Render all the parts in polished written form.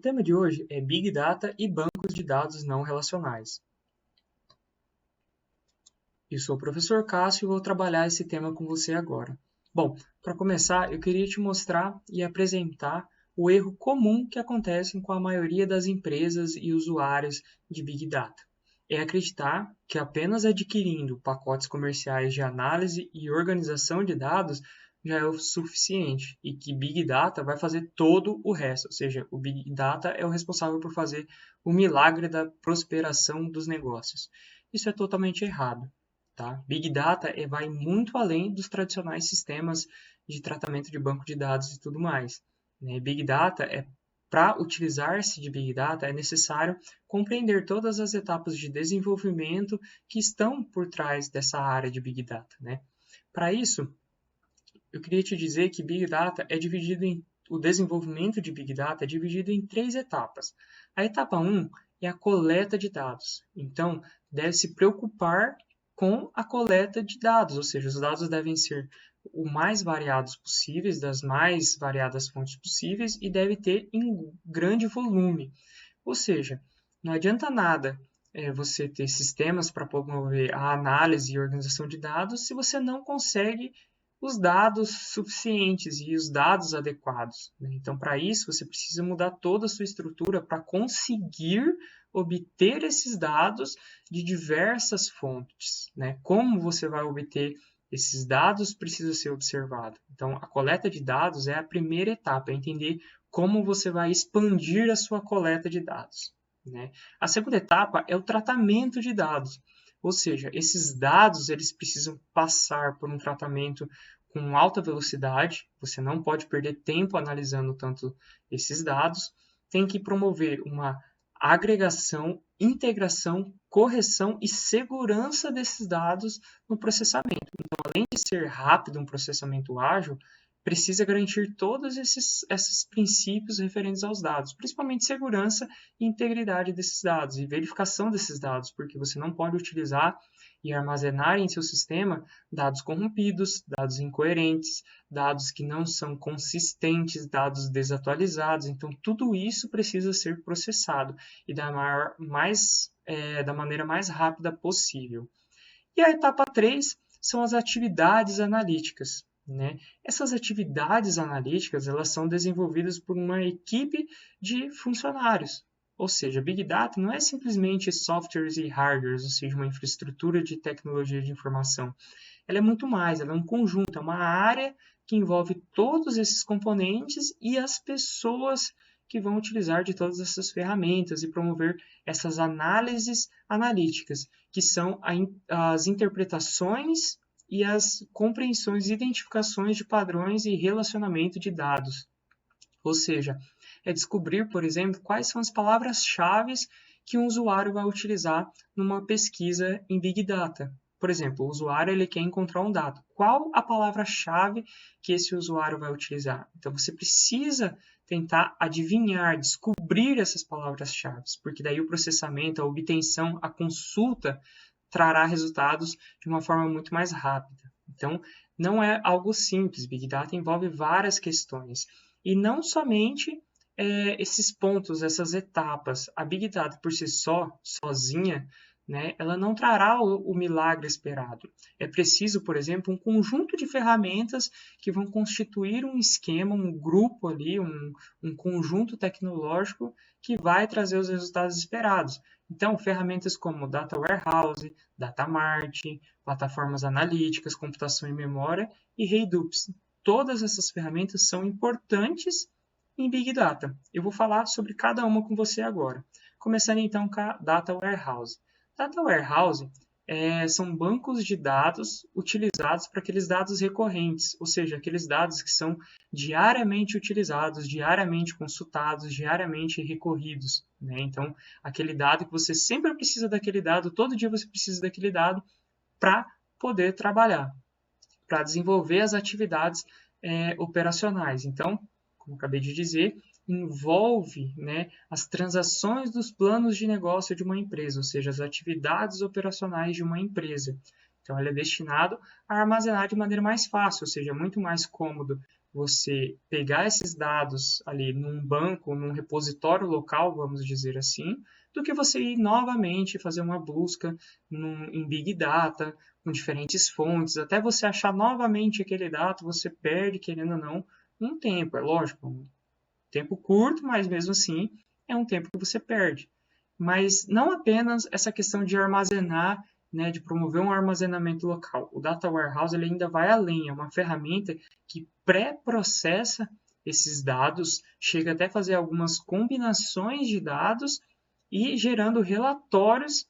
tema de hoje é Big Data e bancos de dados não relacionais. Eu sou o professor Cássio e vou trabalhar esse tema com você agora. Bom, para começar, eu queria te mostrar e apresentar o erro comum que acontece com a maioria das empresas e usuários de Big Data. É acreditar que apenas adquirindo pacotes comerciais de análise e organização de dados já é o suficiente e que Big Data vai fazer todo o resto, ou seja, o Big Data é o responsável por fazer o milagre da prosperação dos negócios. Isso é totalmente errado. Tá? Big Data vai muito além dos tradicionais sistemas de tratamento de banco de dados e tudo mais. Big Data para utilizar-se de Big Data é necessário compreender todas as etapas de desenvolvimento que estão por trás dessa área de Big Data. Para isso, eu queria te dizer que Big Data o desenvolvimento de Big Data é dividido em 3 etapas. A etapa 1 é a coleta de dados. Então, deve se preocupar com a coleta de dados, ou seja, os dados devem ser o mais variados possíveis, das mais variadas fontes possíveis e deve ter em grande volume. Ou seja, não adianta nada você ter sistemas para promover a análise e organização de dados se você não consegue os dados suficientes e os dados adequados. Então, para isso, você precisa mudar toda a sua estrutura para conseguir obter esses dados de diversas fontes. Como você vai obter esses dados precisa ser observado. Então, a coleta de dados é a primeira etapa, é entender como você vai expandir a sua coleta de dados. A segunda etapa é o tratamento de dados. Ou seja, esses dados eles precisam passar por um tratamento com alta velocidade, você não pode perder tempo analisando tanto esses dados, tem que promover uma agregação, integração, correção e segurança desses dados no processamento. Então, além de ser rápido, um processamento ágil, precisa garantir todos esses princípios referentes aos dados, principalmente segurança e integridade desses dados e verificação desses dados, porque você não pode utilizar e armazenar em seu sistema dados corrompidos, dados incoerentes, dados que não são consistentes, dados desatualizados. Então, tudo isso precisa ser processado e da maneira mais rápida possível. E a etapa 3 são as atividades analíticas. Essas atividades analíticas elas são desenvolvidas por uma equipe de funcionários. Ou seja, Big Data não é simplesmente softwares e hardwares, ou seja, uma infraestrutura de tecnologia de informação. Ela é muito mais, ela é um conjunto, é uma área que envolve todos esses componentes e as pessoas que vão utilizar de todas essas ferramentas e promover essas análises analíticas, que são as interpretações e as compreensões e identificações de padrões e relacionamento de dados. Ou seja, é descobrir, por exemplo, quais são as palavras-chave que um usuário vai utilizar numa pesquisa em Big Data. Por exemplo, o usuário ele quer encontrar um dado. Qual a palavra-chave que esse usuário vai utilizar? Então, você precisa tentar adivinhar, descobrir essas palavras-chave, porque daí o processamento, a obtenção, a consulta trará resultados de uma forma muito mais rápida. Então, não é algo simples. Big Data envolve várias questões. E não somente esses pontos, essas etapas. A Big Data, por si sozinha, ela não trará o milagre esperado. É preciso, por exemplo, um conjunto de ferramentas que vão constituir um esquema, um grupo ali, um conjunto tecnológico que vai trazer os resultados esperados. Então, ferramentas como Data Warehouse, Data Mart, plataformas analíticas, computação em memória e Redux. Todas essas ferramentas são importantes em Big Data. Eu vou falar sobre cada uma com você agora. Começando então com a Data Warehouse. Data Warehouse são bancos de dados utilizados para aqueles dados recorrentes, ou seja, aqueles dados que são diariamente utilizados, diariamente consultados, diariamente recorridos. Então, aquele dado que você sempre precisa daquele dado, todo dia você precisa daquele dado para poder trabalhar, para desenvolver as atividades operacionais. Então, como acabei de dizer, envolve as transações dos planos de negócio de uma empresa, ou seja, as atividades operacionais de uma empresa. Então, ele é destinado a armazenar de maneira mais fácil, ou seja, muito mais cômodo você pegar esses dados ali num banco, num repositório local, vamos dizer assim, do que você ir novamente fazer uma busca em Big Data, com diferentes fontes, até você achar novamente aquele dado, você perde, querendo ou não, um tempo. É lógico, um tempo curto, mas mesmo assim é um tempo que você perde. Mas não apenas essa questão de armazenar, né, de promover um armazenamento local. O Data Warehouse ele ainda vai além, é uma ferramenta que pré-processa esses dados, chega até a fazer algumas combinações de dados e gerando relatórios,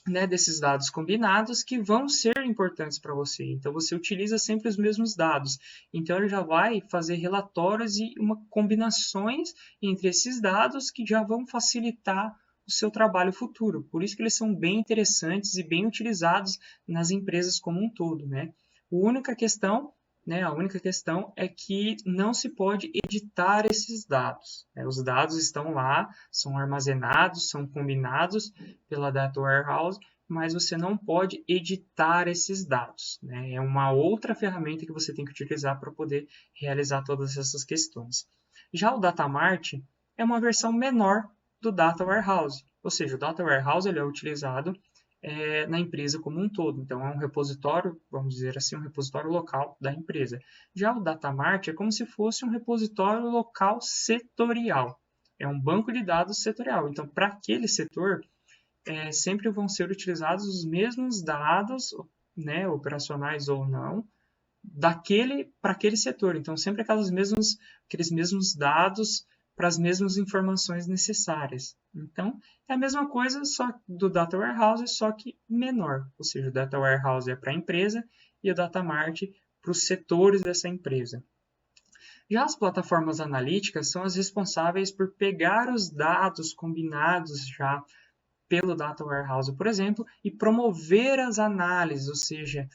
né, desses dados combinados que vão ser importantes para você. Então, você utiliza sempre os mesmos dados. Então, ele já vai fazer relatórios e combinações entre esses dados que já vão facilitar o seu trabalho futuro. Por isso que eles são bem interessantes e bem utilizados nas empresas como um todo, né? A única questão é que não se pode editar esses dados, né? Os dados estão lá, são armazenados, são combinados pela Data Warehouse, mas você não pode editar esses dados, né? É uma outra ferramenta que você tem que utilizar para poder realizar todas essas questões. Já o Datamart é uma versão menor do Data Warehouse, ou seja, o Data Warehouse ele é utilizado na empresa como um todo. Então, é um repositório, vamos dizer assim, um repositório local da empresa. Já o Datamart é como se fosse um repositório local setorial. É um banco de dados setorial. Então, para aquele setor, sempre vão ser utilizados os mesmos dados, né, operacionais ou não, para aquele setor. Então, sempre aqueles mesmos dados para as mesmas informações necessárias. Então, é a mesma coisa só do Data Warehouse, só que menor. Ou seja, o Data Warehouse é para a empresa e o Datamart para os setores dessa empresa. Já as plataformas analíticas são as responsáveis por pegar os dados combinados já pelo Data Warehouse, por exemplo, e promover as análises, ou seja,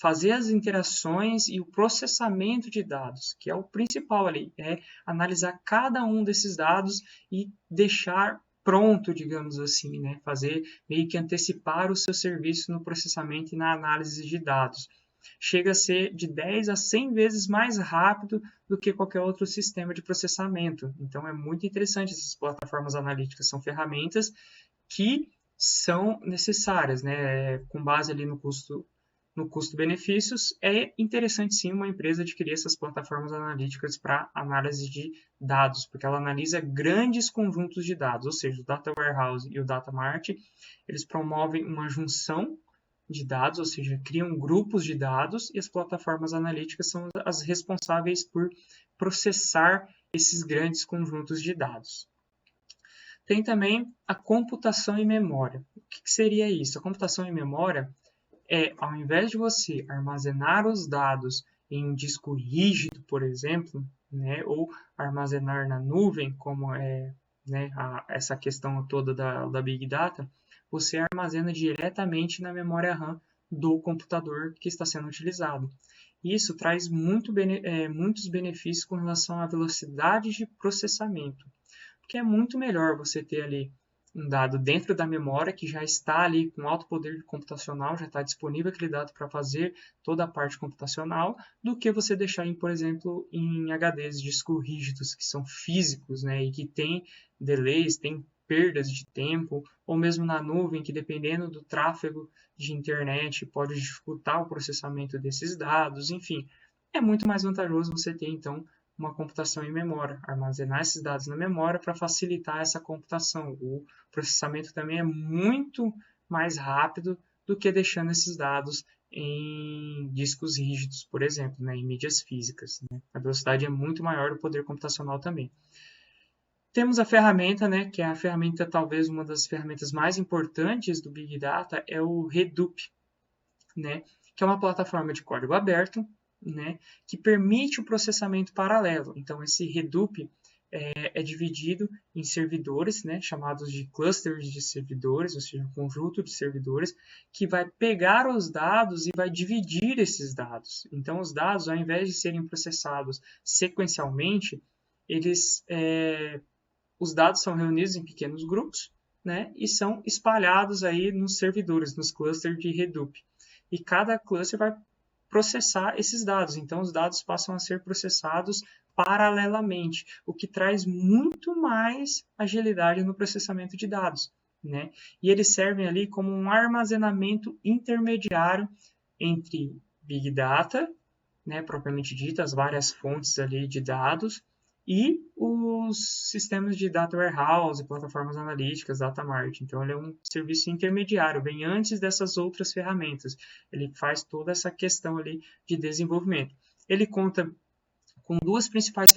fazer as interações e o processamento de dados, que é o principal ali, é analisar cada um desses dados e deixar pronto, digamos assim, né? Fazer meio que antecipar o seu serviço no processamento e na análise de dados. Chega a ser de 10 a 100 vezes mais rápido do que qualquer outro sistema de processamento. Então, é muito interessante essas plataformas analíticas. São ferramentas que são necessárias, né? Com base ali no custo-benefícios, é interessante sim uma empresa adquirir essas plataformas analíticas para análise de dados, porque ela analisa grandes conjuntos de dados, ou seja, o Data Warehouse e o Datamart, eles promovem uma junção de dados, ou seja, criam grupos de dados, e as plataformas analíticas são as responsáveis por processar esses grandes conjuntos de dados. Tem também a computação em memória. O que seria isso? A computação em memória ao invés de você armazenar os dados em um disco rígido, por exemplo, né, ou armazenar na nuvem, como essa questão toda da Big Data, você armazena diretamente na memória RAM do computador que está sendo utilizado. Isso traz muitos benefícios com relação à velocidade de processamento, porque é muito melhor você ter ali um dado dentro da memória que já está ali com alto poder computacional, já está disponível aquele dado para fazer toda a parte computacional, do que você deixar, por exemplo, em HDs, discos rígidos, que são físicos, né, e que tem delays, tem perdas de tempo, ou mesmo na nuvem, que dependendo do tráfego de internet pode dificultar o processamento desses dados, enfim. É muito mais vantajoso você ter, então, uma computação em memória, armazenar esses dados na memória para facilitar essa computação. O processamento também é muito mais rápido do que deixando esses dados em discos rígidos, por exemplo, né, em mídias físicas, né? A velocidade é muito maior do poder computacional também. Temos a ferramenta, né, que é a ferramenta, talvez uma das ferramentas mais importantes do Big Data, é o Hadoop, né, que é uma plataforma de código aberto, né, que permite o processamento paralelo. Então, esse Hadoop é dividido em servidores, né, chamados de clusters de servidores, ou seja, um conjunto de servidores, que vai pegar os dados e vai dividir esses dados. Então, os dados, ao invés de serem processados sequencialmente, os dados são reunidos em pequenos grupos, né, e são espalhados aí nos servidores, nos clusters de Hadoop. E cada cluster vai processar esses dados. Então, os dados passam a ser processados paralelamente, o que traz muito mais agilidade no processamento de dados, né? E eles servem ali como um armazenamento intermediário entre Big Data, né, propriamente dita, as várias fontes ali de dados, e os sistemas de data warehouse, plataformas analíticas, data mart. Então, ele é um serviço intermediário, vem antes dessas outras ferramentas. Ele faz toda essa questão ali de desenvolvimento. Ele conta com duas principais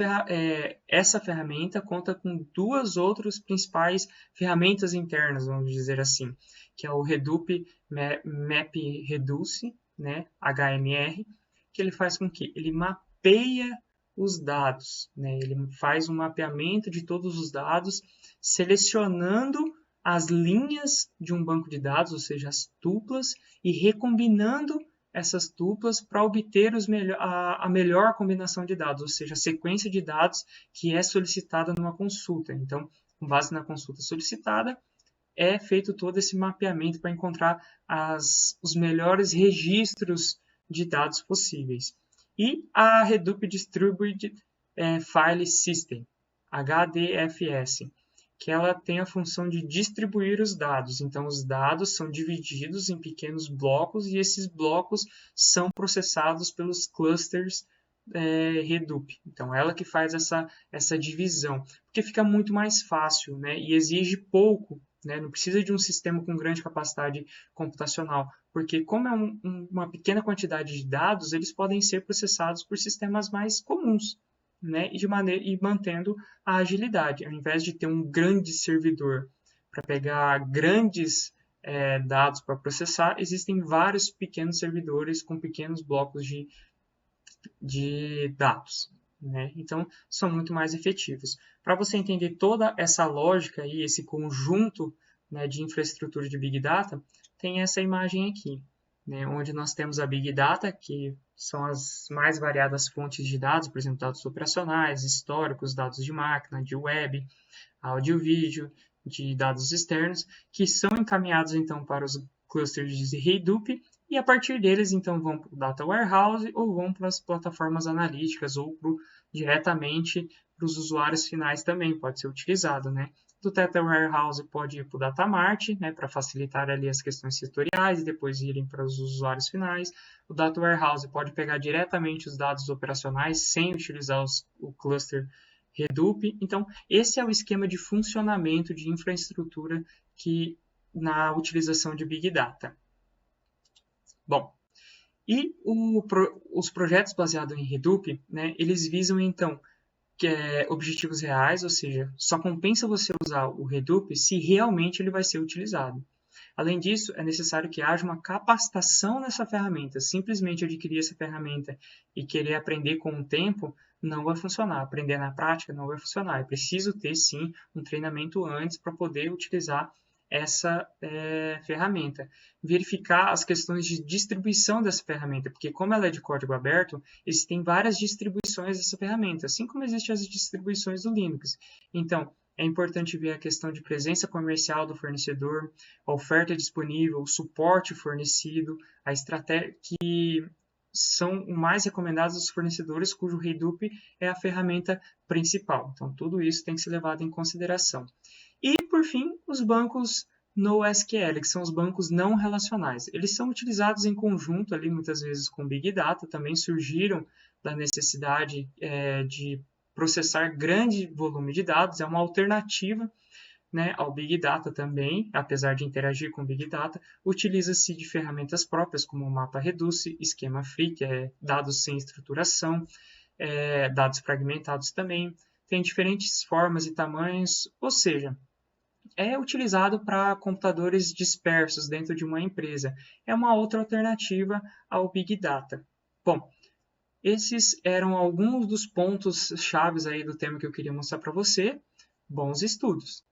essa ferramenta conta com duas outras principais ferramentas internas, vamos dizer assim, que é o Hadoop MapReduce, né, HMR, que ele faz com que ele mapeia os dados, né, ele faz um mapeamento de todos os dados, selecionando as linhas de um banco de dados, ou seja, as tuplas, e recombinando essas tuplas para obter a melhor combinação de dados, ou seja, a sequência de dados que é solicitada numa consulta. Então, com base na consulta solicitada, é feito todo esse mapeamento para encontrar os melhores registros de dados possíveis. E a Hadoop Distributed File System, HDFS, que ela tem a função de distribuir os dados. Então, os dados são divididos em pequenos blocos e esses blocos são processados pelos clusters Hadoop. Então, ela que faz essa divisão, porque fica muito mais fácil, né? E exige pouco, né? Não precisa de um sistema com grande capacidade computacional, porque como é uma pequena quantidade de dados, eles podem ser processados por sistemas mais comuns, né, e mantendo a agilidade, ao invés de ter um grande servidor para pegar grandes dados para processar, existem vários pequenos servidores com pequenos blocos de dados, né? Então, são muito mais efetivos. Para você entender toda essa lógica e esse conjunto, né, de infraestrutura de Big Data, tem essa imagem aqui, né, onde nós temos a Big Data, que são as mais variadas fontes de dados, por exemplo, dados operacionais, históricos, dados de máquina, de web, áudio e vídeo, de dados externos, que são encaminhados então para os clusters de Hadoop, e a partir deles então vão para o Data Warehouse ou vão para as plataformas analíticas ou diretamente para os usuários finais também, pode ser utilizado, né? Do Data Warehouse pode ir para o Data Mart, né, para facilitar ali as questões setoriais e depois irem para os usuários finais. O Data Warehouse pode pegar diretamente os dados operacionais sem utilizar o cluster Hadoop. Então, esse é o esquema de funcionamento de infraestrutura na utilização de Big Data. Bom, e os projetos baseados em Hadoop, né, eles visam então objetivos reais, ou seja, só compensa você usar o Hadoop se realmente ele vai ser utilizado. Além disso, é necessário que haja uma capacitação nessa ferramenta. Simplesmente adquirir essa ferramenta e querer aprender com o tempo não vai funcionar. Aprender na prática não vai funcionar. É preciso ter, sim, um treinamento antes para poder utilizar essa ferramenta. Verificar as questões de distribuição dessa ferramenta, porque como ela é de código aberto, existem várias distribuições dessa ferramenta, assim como existem as distribuições do Linux. Então, é importante ver a questão de presença comercial do fornecedor, a oferta disponível, o suporte fornecido, a estratégia que são mais recomendadas dos fornecedores cujo Hadoop é a ferramenta principal. Então, tudo isso tem que ser levado em consideração. E, por fim, os bancos NoSQL, que são os bancos não relacionais. Eles são utilizados em conjunto, ali, muitas vezes, com Big Data, também surgiram da necessidade de processar grande volume de dados, é uma alternativa, né, ao Big Data também, apesar de interagir com Big Data, utiliza-se de ferramentas próprias, como o MapReduce, Schema Free, que é dados sem estruturação, dados fragmentados também, tem diferentes formas e tamanhos, ou seja, é utilizado para computadores dispersos dentro de uma empresa. É uma outra alternativa ao Big Data. Bom, esses eram alguns dos pontos chaves aí do tema que eu queria mostrar para você. Bons estudos!